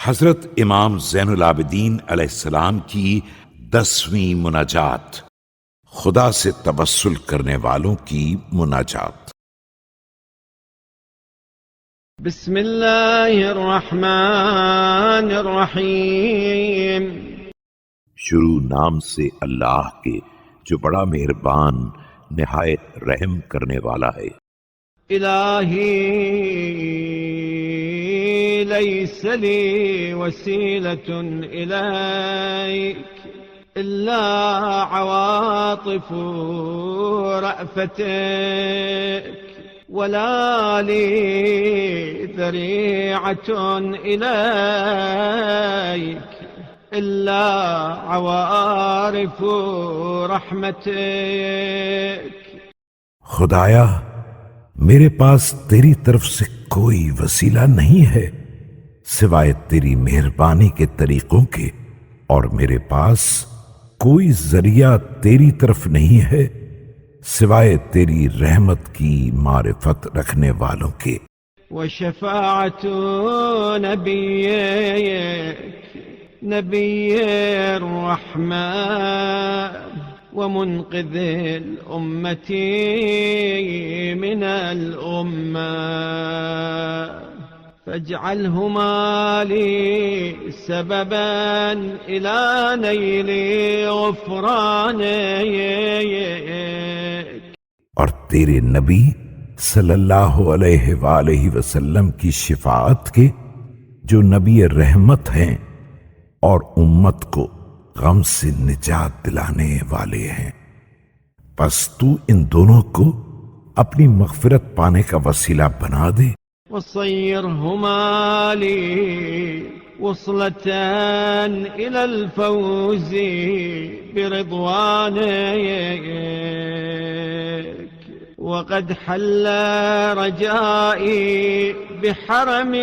حضرت امام زین العابدین علیہ السلام کی 10ویں مناجات، خدا سے توسل کرنے والوں کی مناجات۔ بسم اللہ الرحمن الرحیم۔ شروع نام سے اللہ کے جو بڑا مہربان نہایت رحم کرنے والا ہے۔ الہی لیس لی وسیلۃ الیک الا عواطف رأفتک ولا لی ذریعۃ الیک الا عوارف رحمتک۔ خدایا، میرے پاس تیری طرف سے کوئی وسیلہ نہیں ہے سوائے تیری مہربانی کے طریقوں کے، اور میرے پاس کوئی ذریعہ تیری طرف نہیں ہے سوائے تیری رحمت کی معرفت رکھنے والوں کے۔ وشفاعت نبی الرحمن ومنقذ الأمة من الأمة فاجعلهما لي سببا إلى نيل غفرانك۔ اور تیرے نبی صلی اللہ علیہ وآلہ وسلم کی شفاعت کے جو نبی رحمت ہیں اور امت کو غم سے نجات دلانے والے ہیں، پس تو ان دونوں کو اپنی مغفرت پانے کا وسیلہ بنا دے۔ وصيرهما لي وصلة إلى الفوز برضوانك وقد حل رجائي بحرم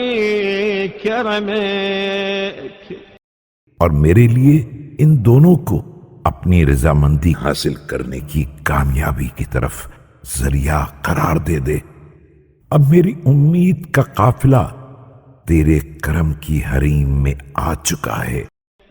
كرمك۔ اور میرے لیے ان دونوں کو اپنی رضامندی حاصل کرنے کی کامیابی کی طرف ذریعہ قرار دے دے۔ اب میری امید کا قافلہ تیرے کرم کی حریم میں آ چکا ہے۔